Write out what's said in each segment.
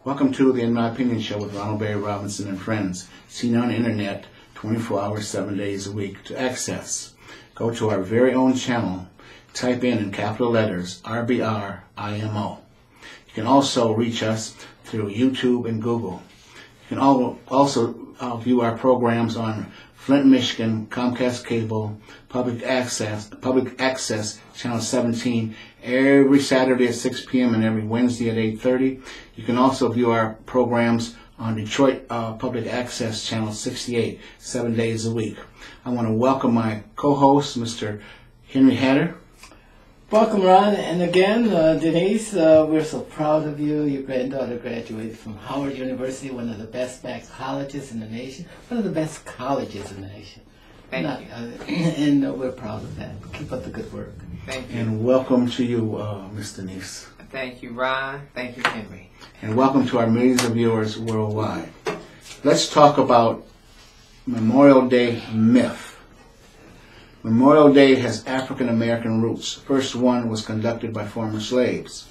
Welcome to the In My Opinion Show with Ronald Barry Robinson and friends, seen on the internet 24 hours, 7 days a week. To access, go to our very own channel, type in capital letters RBRIMO. You can also reach us through YouTube and Google. You can also view our programs on Flint, Michigan, Comcast Cable, Public Access, Channel 17, every Saturday at 6 p.m. and every Wednesday at 8:30. You can also view our programs on Detroit Public Access Channel 68, 7 days a week. I want to welcome my co-host, Mr. Henry Hatter. Welcome, Ron, and again, Denise, we're so proud of you. Your granddaughter graduated from Howard University, one of the best black colleges in the nation, one of the best colleges in the nation. Thank you. And we're proud of that. Keep up the good work. Thank you. And welcome to you, Miss Denise. Thank you, Ron. Thank you, Henry. And welcome to our millions of viewers worldwide. Let's talk about Memorial Day myth. Memorial Day has African American roots. First one was conducted by former slaves.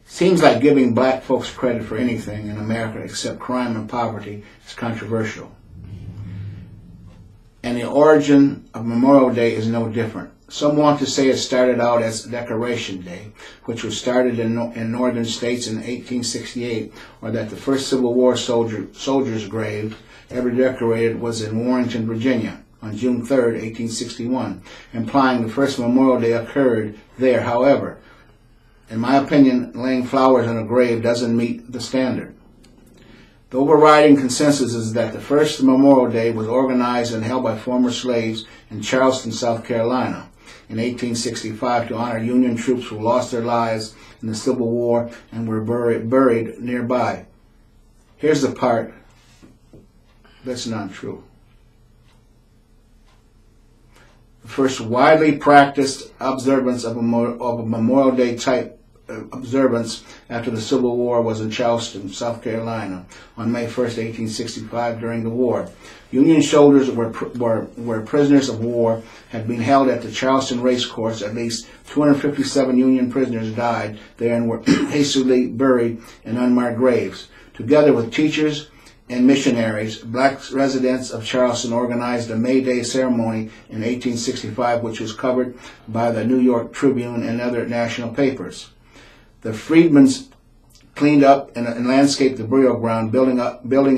Seems like giving black folks credit for anything in America except crime and poverty is controversial. And the origin of Memorial Day is no different. Some want to say it started out as Decoration Day, which was started in northern states in 1868, or that the first Civil War soldier's grave ever decorated was in Warrenton, Virginia, on June 3rd, 1861, implying the first Memorial Day occurred there. However, in my opinion, laying flowers on a grave doesn't meet the standard. The overriding consensus is that the first Memorial Day was organized and held by former slaves in Charleston, South Carolina, in 1865 to honor Union troops who lost their lives in the Civil War and were buried nearby. Here's the part that's not true. The first widely practiced observance of a Memorial Day type observance after the Civil War was in Charleston, South Carolina, on May 1st, 1865, during the war. Union soldiers were prisoners of war, had been held at the Charleston race course. At least 257 Union prisoners died there and were hastily buried in unmarked graves. Together with teachers and missionaries, black residents of Charleston organized a May Day ceremony in 1865, which was covered by the New York Tribune and other national papers. The freedmen's cleaned up and landscaped the burial ground, building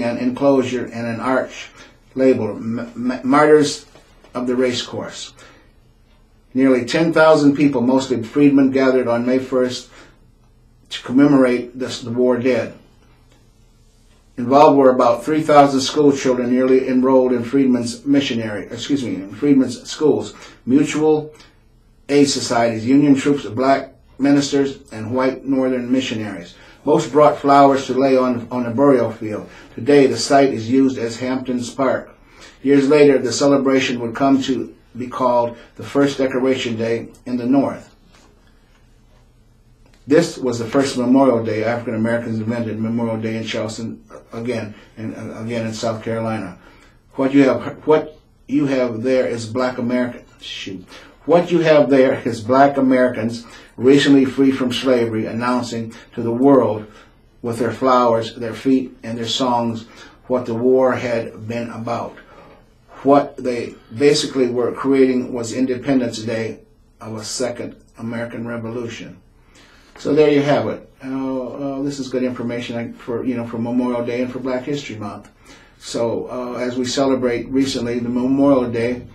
an enclosure and an arch labeled Martyrs of the Racecourse. Nearly 10,000 people, mostly freedmen, gathered on May 1st to commemorate the war dead. Involved were about 3,000 school children newly enrolled in Freedmen's schools, mutual aid societies, Union troops, black ministers, and white northern missionaries. Most brought flowers to lay on the burial field. Today, the site is used as Hampton's Park. Years later, the celebration would come to be called the first Decoration Day in the North. This was the first Memorial Day African Americans invented, Memorial Day in Charleston, again in South Carolina. What you have there is black Americans recently freed from slavery, announcing to the world with their flowers, their feet, and their songs what the war had been about. What they basically were creating was Independence Day of a second American Revolution. So there you have it. This is good information for Memorial Day and for Black History Month. So as we celebrate recently the Memorial Day,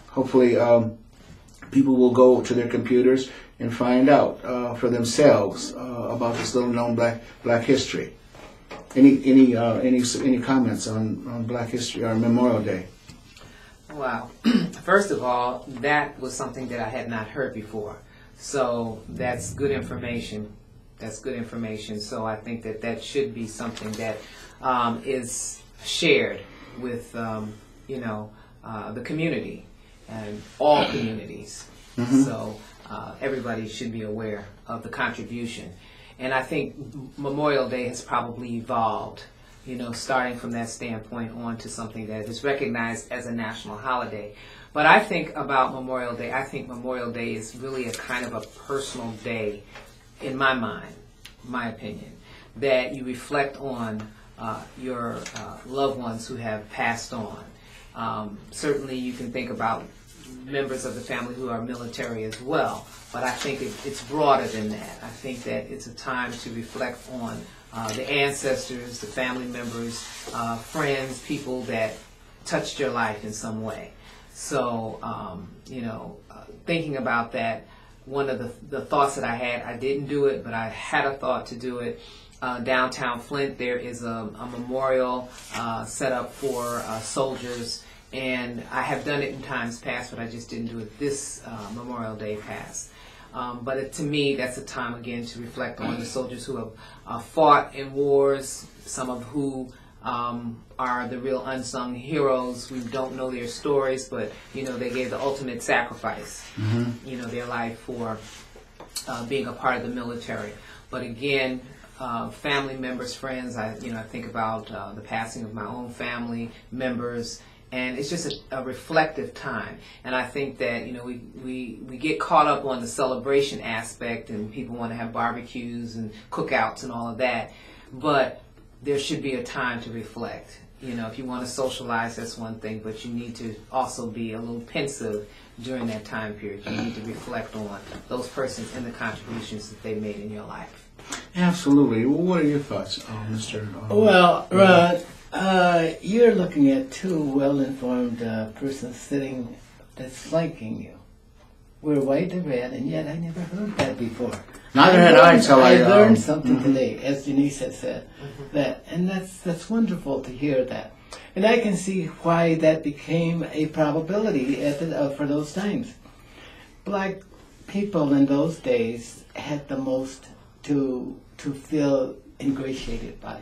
hopefully people will go to their computers and find out for themselves about this little known Black history. Any comments on Black History or Memorial Day? Wow. First of all, that was something that I had not heard before. So that's good information That's good information. So I think that that should be something that is shared with, the community and all communities. So everybody should be aware of the contribution. And I think Memorial Day has probably evolved, starting from that standpoint on to something that is recognized as a national holiday. But I think about Memorial Day, I think Memorial Day is really a kind of a personal day, in my mind, my opinion, that you reflect on your loved ones who have passed on. Certainly you can think about members of the family who are military as well, but I think it's broader than that. I think that it's a time to reflect on the ancestors, the family members, friends, people that touched your life in some way. So, thinking about that, one of the thoughts that I had, I didn't do it, but I had a thought to do it. Downtown Flint, there is a memorial set up for soldiers, and I have done it in times past, but I just didn't do it this Memorial Day past. But to me, that's a time again to reflect on the soldiers who have fought in wars, some of who are the real unsung heroes. We don't know their stories, but they gave the ultimate sacrifice, their life for being a part of the military. But again, family members, friends, I think about the passing of my own family members. And it's just a reflective time. And I think that, we get caught up on the celebration aspect, and people want to have barbecues and cookouts and all of that. But there should be a time to reflect. If you want to socialize, that's one thing, but you need to also be a little pensive during that time period. You need to reflect on those persons and the contributions that they made in your life. Absolutely. Well, what are your thoughts, Mr. Well, Rod, you're looking at two well-informed persons sitting that's flanking you. We're white and red, and yet I never heard that before. Neither had I until I learned something today, as Denise had said, and that's wonderful to hear that. And I can see why that became a probability for those times. Black people in those days had the most to feel ingratiated by.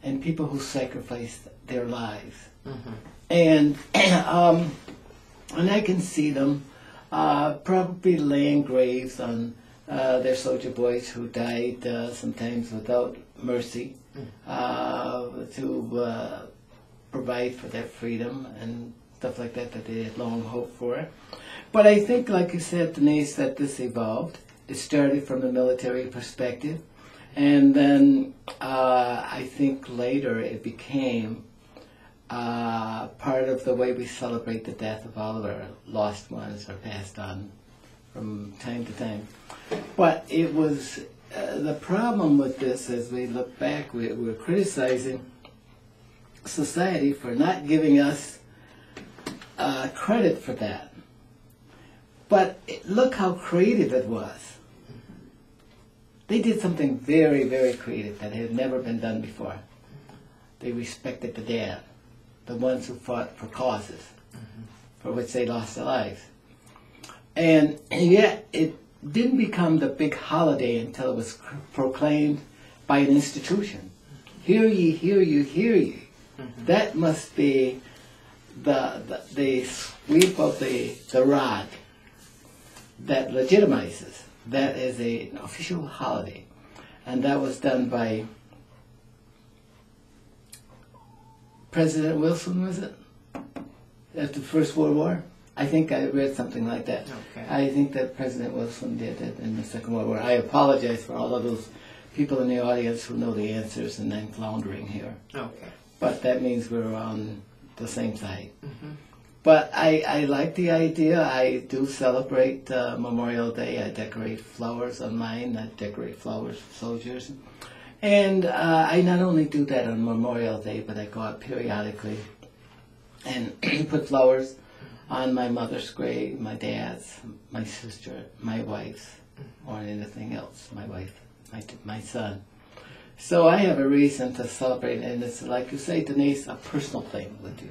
And people who sacrificed their lives. And I can see them probably laying graves on their soldier boys who died sometimes without mercy to provide for their freedom and stuff like that they had long hoped for. But I think, like you said, Denise, that this evolved. It started from the military perspective. And then I think later it became part of the way we celebrate the death of all of our lost ones or passed on from time to time. But it was the problem with this, as we look back, we're criticizing society for not giving us credit for that. But look how creative it was. They did something very, very creative that had never been done before. They respected the dead, the ones who fought for causes for which they lost their lives. And yet it didn't become the big holiday until it was proclaimed by an institution. Hear ye, hear ye, hear ye. That must be the sweep of the rod that legitimizes. That is an official holiday. And that was done by President Wilson, was it? After the First World War? I think I read something like that. Okay. I think that President Wilson did it in the Second World War. I apologize for all of those people in the audience who know the answers and I'm floundering here. Okay. But that means we're on the same side. But I like the idea. I do celebrate Memorial Day. I decorate flowers on mine. I decorate flowers for soldiers. And I not only do that on Memorial Day, but I go out periodically and put flowers on my mother's grave, my dad's, my sister, my wife's, or anything else, my wife, my son. So I have a reason to celebrate, and it's like you say, Denise, a personal thing with you.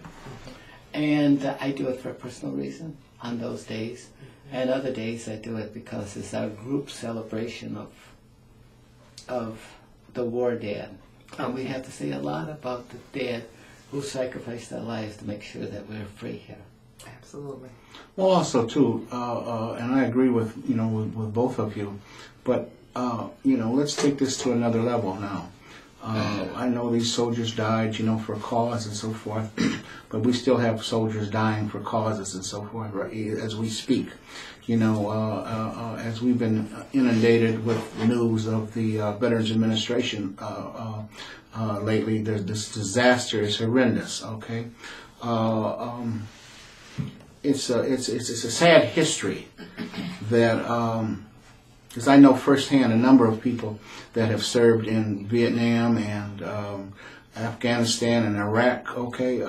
And I do it for a personal reason on those days. And other days I do it because it's our group celebration of of the war dead. And we have to say a lot about the dead who sacrificed their lives to make sure that we're free here. Absolutely. Well, also too, and I agree with with both of you, but let's take this to another level now. I know these soldiers died, for a cause and so forth, but we still have soldiers dying for causes and so forth as we speak. As we've been inundated with news of the Veterans Administration lately, this disaster is horrendous. Okay, it's a sad history that. Because I know firsthand a number of people that have served in Vietnam and Afghanistan and Iraq. Okay,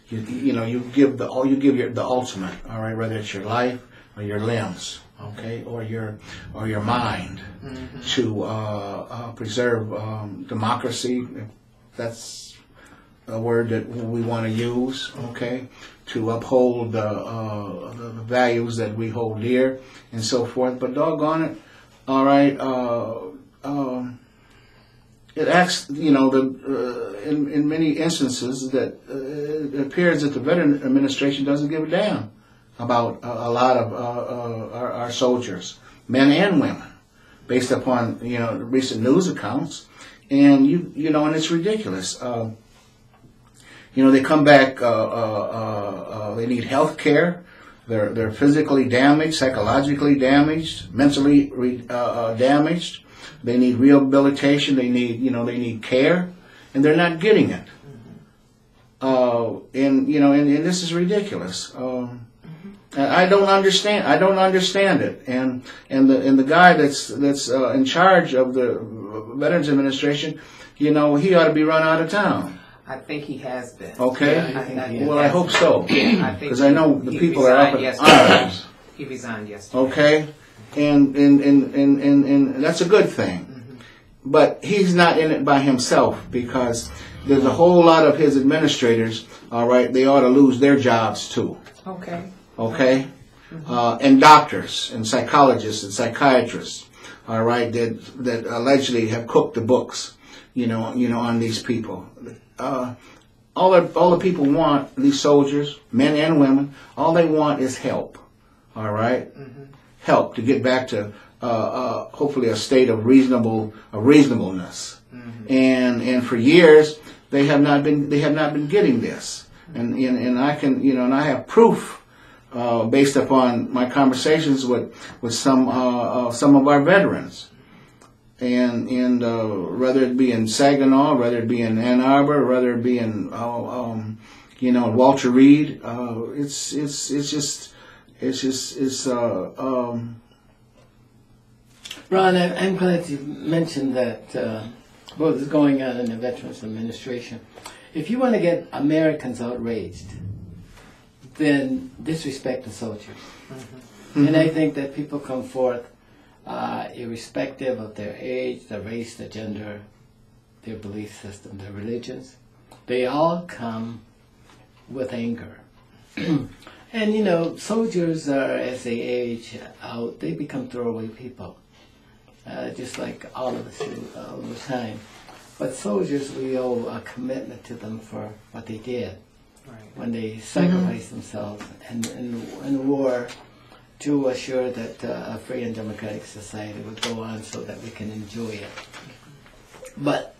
you give the ultimate. All right, whether it's your life or your limbs, okay, or your mind, to preserve democracy. If that's a word that we want to use. Okay, to uphold the values that we hold dear and so forth. But doggone it, all right, it acts, in many instances that it appears that the Veteran Administration doesn't give a damn about a lot of our soldiers, men and women, based upon recent news accounts, and and it's ridiculous. They come back. They need health care. They're physically damaged, psychologically damaged, mentally damaged. They need rehabilitation. They need care, and they're not getting it. And this is ridiculous. I don't understand it. And the guy that's in charge of the Veterans Administration, he ought to be run out of town. I think he has been. Okay. Yeah, I hope so. Yeah, because I know the people are up in arms. He resigned yesterday. Okay, and that's a good thing. But he's not in it by himself, because there's a whole lot of his administrators. All right, they ought to lose their jobs too. Okay. Okay, and doctors and psychologists and psychiatrists. All right, that allegedly have cooked the books. On these people. All the people want, these soldiers, men and women, all they want is help. All right, help to get back to hopefully a state of reasonableness. And for years they have not been getting this. And I can and I have proof based upon my conversations with some of our veterans. And whether it be in Saginaw, whether it be in Ann Arbor, whether it be in Walter Reed, it's Ron, I'm glad you mentioned that what is going on in the Veterans Administration. If you want to get Americans outraged, then disrespect the soldiers. And I think that people come forth irrespective of their age, their race, their gender, their belief system, their religions. They all come with anger. And soldiers are, as they age out, they become throwaway people, just like all of us do all the time. But soldiers, we owe a commitment to them for what they did when they sacrificed themselves in war, to assure that a free and democratic society would go on so that we can enjoy it. But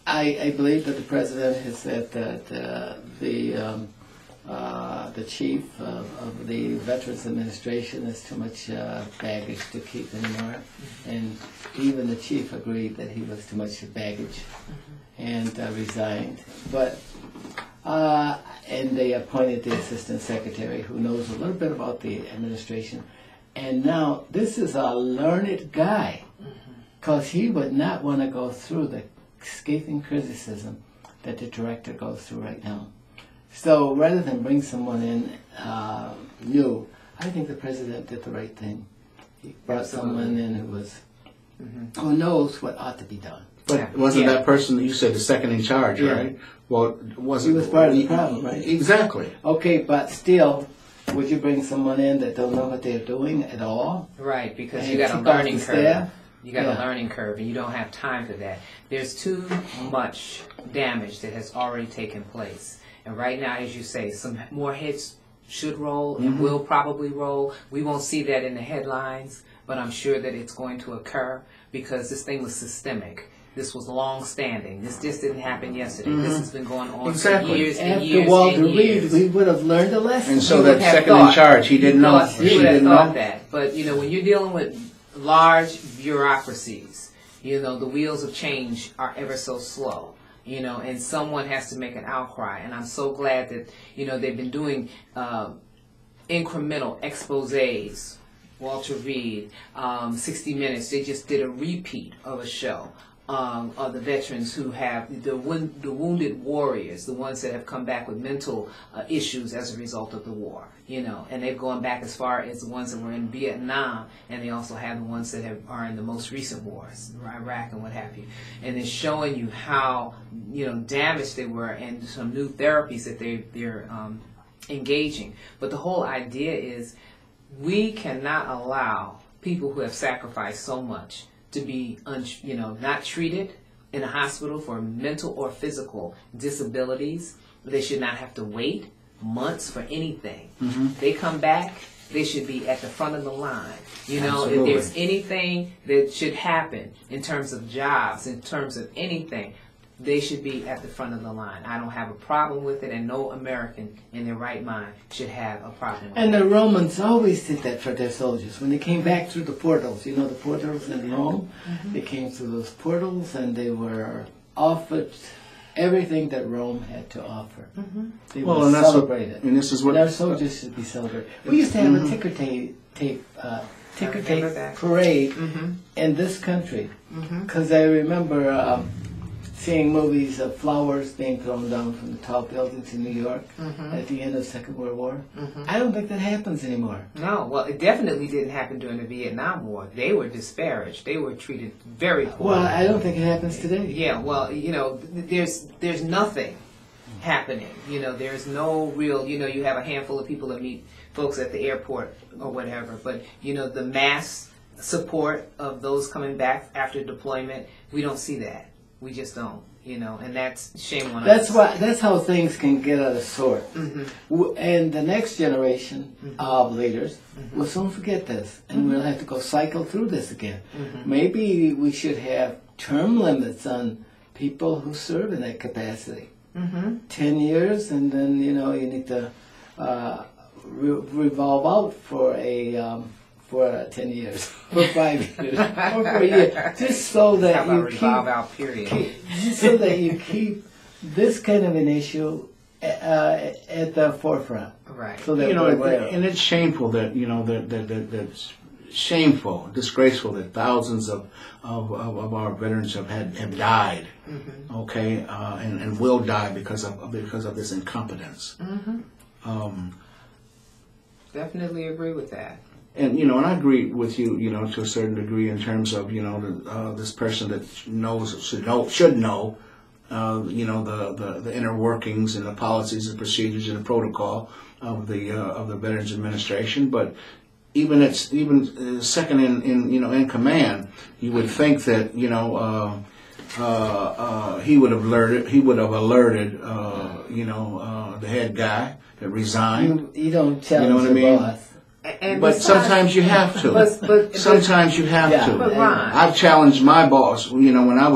I believe that the president has said that the chief of the Veterans Administration has too much baggage to keep anymore. And even the chief agreed that he was too much baggage and resigned. But and they appointed the assistant secretary who knows a little bit about the administration. And now this is a learned guy, because he would not want to go through the scathing criticism that the director goes through right now. So rather than bring someone in new, I think the president did the right thing. He brought someone in who knows what ought to be done. But wasn't that person that you said the second in charge, right? Well, wasn't he was part of the problem, right? Exactly. Okay, but still, would you bring someone in that don't know what they're doing at all? Right, because you got a learning curve. You got a learning curve, and you don't have time for that. There's too much damage that has already taken place. And right now, as you say, some more hits should roll and will probably roll. We won't see that in the headlines, but I'm sure that it's going to occur because this thing was systemic. This was long-standing. This just didn't happen yesterday. This has been going on for years and years Walter and years. Reed, we would have learned a lesson. And so that second in charge, he didn't know. You would have thought that. But, you know, when you're dealing with large bureaucracies, you know, the wheels of change are ever so slow. You know, and someone has to make an outcry. And I'm so glad that, you know, they've been doing incremental exposés. Walter Reed, 60 Minutes, they just did a repeat of a show of the veterans who have, the wounded warriors, the ones that have come back with mental issues as a result of the war, you know, and they've gone back as far as the ones that were in Vietnam, and they also have the ones that are in the most recent wars, Iraq and what have you, and it's showing you how, you know, damaged they were and some new therapies that they're engaging. But the whole idea is we cannot allow people who have sacrificed so much to be, you know, not treated in a hospital for mental or physical disabilities. They should not have to wait months for anything. They come back, they should be at the front of the line. You know, if there's anything that should happen in terms of jobs, in terms of anything, they should be at the front of the line. I don't have a problem with it, and no American in their right mind should have a problem with it. And the Romans always did that for their soldiers. When they came back through the portals, you know, the portals in Rome, they came through those portals and they were offered everything that Rome had to offer. They were celebrated. And this is what our soldiers should be celebrated. We used to have a ticker tape parade in this country, because I remember seeing movies of flowers being thrown down from the tall buildings in New York at the end of the Second World War. I don't think that happens anymore. No, well, it definitely didn't happen during the Vietnam War. They were disparaged. They were treated very poorly. Well, I don't think it happens today. Yeah, well, you know, there's nothing happening. You know, there's no real, you know, you have a handful of people that meet folks at the airport or whatever, but, you know, the mass support of those coming back after deployment, we don't see that. We just don't, you know, and that's shame on us. That's how things can get out of sort. And the next generation of leaders will soon forget this, and we'll have to go cycle through this again. Maybe we should have term limits on people who serve in that capacity. 10 years, and then, you know, you need to revolve out for 10 years, for 5 years, or for a year, just so that you so that you keep this kind of an issue at the forefront. Right. So that, you know, and it's shameful that, you know, that's shameful, disgraceful that thousands of our veterans have died, okay, and will die because of this incompetence. Definitely agree with that. And, you know, and I agree with you, you know, to a certain degree in terms of, you know, this person that should know, you know, the inner workings and the policies and procedures and the protocol of the Veterans Administration. But even second in command, you would think that, you know, he would have alerted, you know, the head guy that resigned. You don't challenge, you know what I mean? Boss. But sometimes you have to. Sometimes you have to. But Ron, I've challenged my boss, you know, when I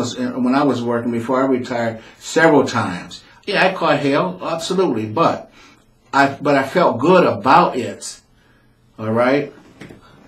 was working before I retired several times. Yeah, I caught hell, absolutely, but I felt good about it. All right,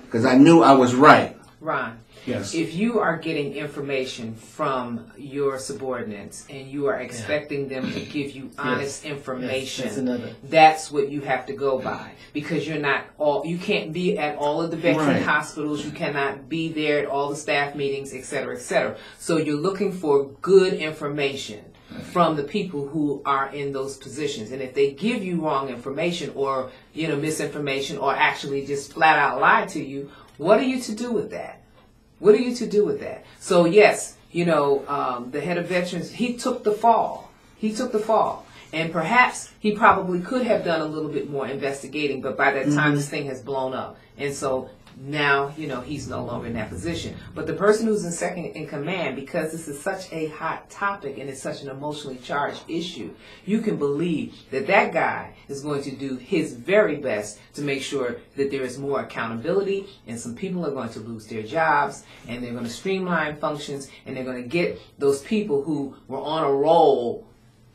because I knew I was right. Ron. Yes. If you are getting information from your subordinates and you are expecting them to give you honest information, that's what you have to go by, because you can't be at all of the veteran hospitals, you cannot be there at all the staff meetings, etc., etc. So you're looking for good information from the people who are in those positions, and if they give you wrong information or, you know, misinformation, or actually just flat out lie to you, what are you to do with that? What are you to do with that? So yes, you know, the head of veterans, he took the fall. He took the fall. And perhaps he probably could have done a little bit more investigating, but by that time this thing has blown up. And so now, he's no longer in that position. But the person who's in second in command, because this is such a hot topic and it's such an emotionally charged issue, you can believe that that guy is going to do his very best to make sure that there is more accountability, and some people are going to lose their jobs, and they're going to streamline functions, and they're going to get those people who were on a roll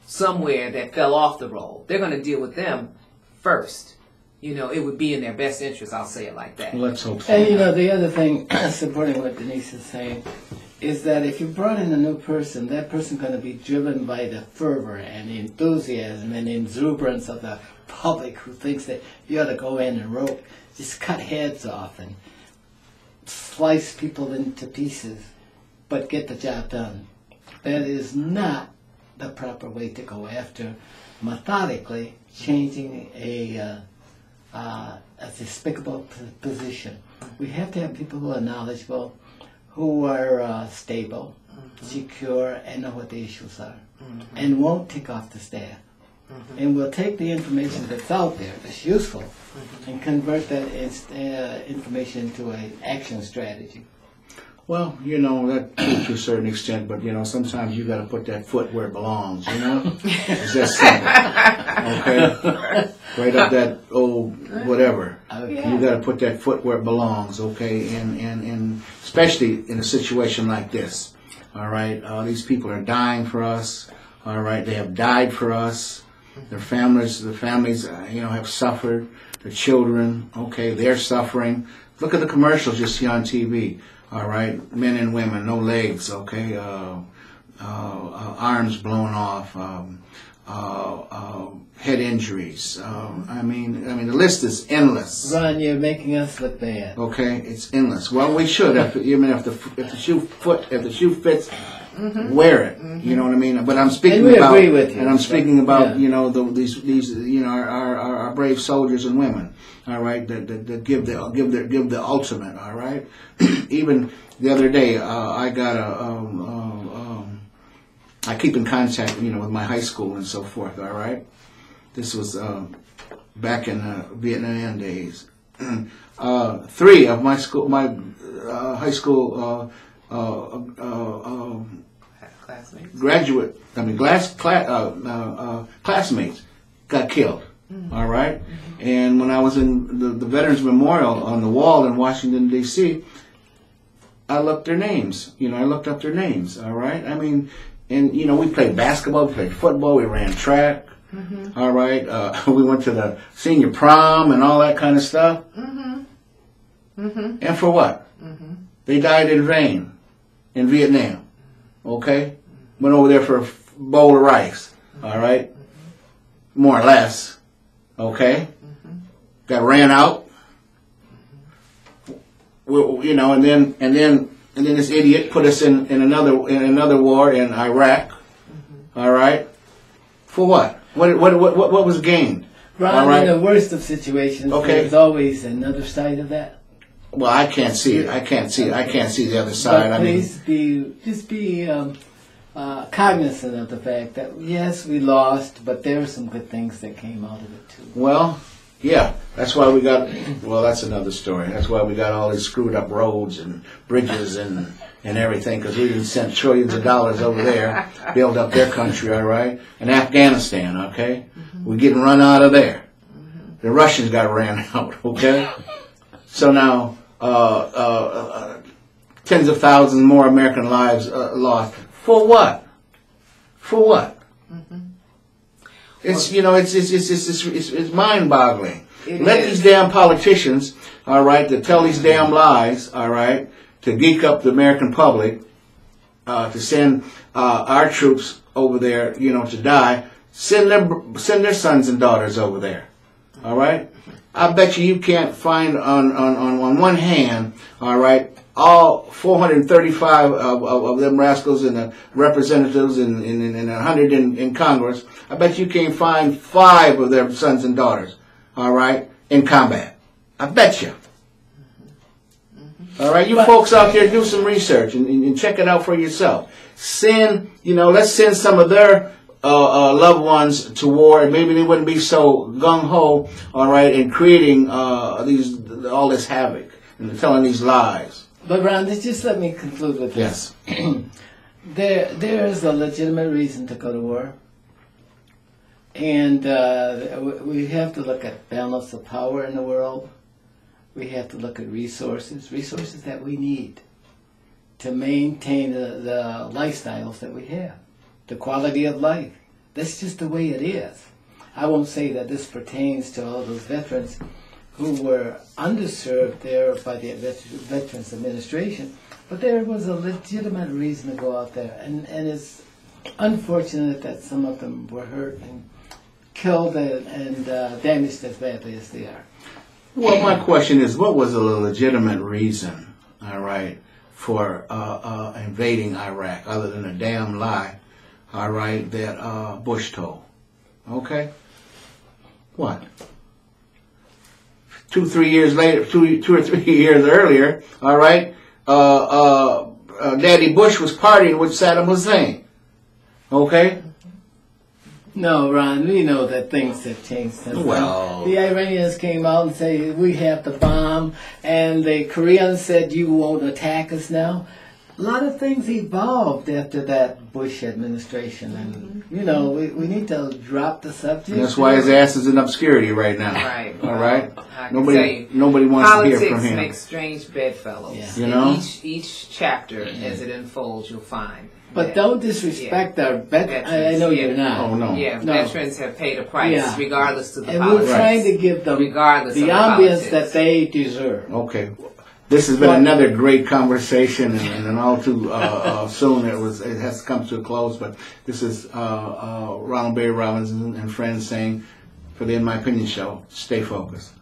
somewhere that fell off the roll. They're going to deal with them first. It would be in their best interest, I'll say it like that. Let's hope so. And the other thing, supporting what Denise is saying, is that if you brought in a new person, that person's going to be driven by the fervor and the enthusiasm and the exuberance of the public, who thinks that you ought to go in and just cut heads off and slice people into pieces, but get the job done. That is not the proper way to go after methodically changing a despicable position. We have to have people who are knowledgeable, who are stable, secure, and know what the issues are, and won't tick off the staff. And will take the information that's out there, that's useful, and convert that information into an action strategy. Well, that to a certain extent, but sometimes you got to put that foot where it belongs. It's that simple. Okay, right up that old whatever. You got to put that foot where it belongs. Okay, and especially in a situation like this. All right, these people are dying for us. All right, they have died for us. The families, have suffered. The children, okay, they're suffering. Look at the commercials you see on TV. All right, men and women, no legs, okay, arms blown off, head injuries. I mean, the list is endless. Ron, you're making us look bad. Okay, it's endless. Well, we should. If the shoe fits, wear it. You know what I mean. But I'm speaking about, agree with you. And I'm speaking about these our brave soldiers and women. All right, that give the ultimate. All right, even the other day, I got I keep in contact, with my high school and so forth. All right, this was back in the Vietnam days. 3 of my high school classmates. Classmates got killed. All right, and when I was in the Veterans Memorial on the wall in Washington D.C., I looked their names. I looked up their names. All right, I mean, and we played basketball, we played football, we ran track. All right, we went to the senior prom and all that kind of stuff. And for what? They died in vain in Vietnam. Okay, went over there for a bowl of rice. All right, more or less. Okay, got ran out. And then this idiot put us in another war in Iraq. All right, for what? What was gained? Ron, all right? in the worst of situations, there's always another side of that. Well, I can't see it. I can't see the other side. But please be cognizant of the fact that, yes, we lost, but there are some good things that came out of it, too. Well, yeah, that's why we got, that's another story. That's why we got all these screwed up roads and bridges and everything, because we didn't send trillions of dollars over there, build up their country, all right? And Afghanistan, okay? We're getting run out of there. The Russians got ran out, okay? So now, tens of thousands more American lives lost. For what? For what? It's it's mind-boggling. Let these damn politicians, all right, to tell these damn lies, all right, to geek up the American public, to send our troops over there, to die. Send their sons and daughters over there, all right. I bet you can't find on one hand, all right, all 435 of them rascals and the representatives and 100 in Congress. I bet you can't find 5 of their sons and daughters, all right, in combat. I bet you. All right, you folks out there, do some research and check it out for yourself. Let's send some of their loved ones to war, and maybe they wouldn't be so gung ho, all right, in creating all this havoc and telling these lies. But Ron, just let me conclude with this. Yes. There is a legitimate reason to go to war. And we have to look at balance of power in the world. We have to look at resources that we need to maintain the lifestyles that we have, the quality of life. That's just the way it is. I won't say that this pertains to all those veterans who were underserved there by the Veterans Administration, but there was a legitimate reason to go out there. And it's unfortunate that some of them were hurt and killed and damaged as badly as they are. Well, my question is, what was the legitimate reason, all right, for invading Iraq, other than a damn lie, all right, that Bush told? Okay? What? 2 or 3 years later, 2 or 3 years earlier, all right, Daddy Bush was partying with Saddam Hussein. Okay? No, Ron, we know that things have changed since then. The Iranians came out and said, we have the bomb, and the Koreans said, you won't attack us now. A lot of things evolved after that Bush administration, and, you know, we need to drop the subject. That's why his ass is in obscurity right now. Right. All right? Nobody wants to hear from him. Politics makes strange bedfellows. Yeah. You know? Each chapter, as it unfolds, you'll find. But don't disrespect our veterans. I know you're not. Oh, no. Yeah, No. veterans have paid a price, regardless of the and politics. we're trying to give them Regardless the of the ambience politics. that they deserve. Okay. This has been another great conversation, and all too soon it has come to a close. But this is Ronald Berry Robinson and friends saying, for the In My Opinion show, stay focused.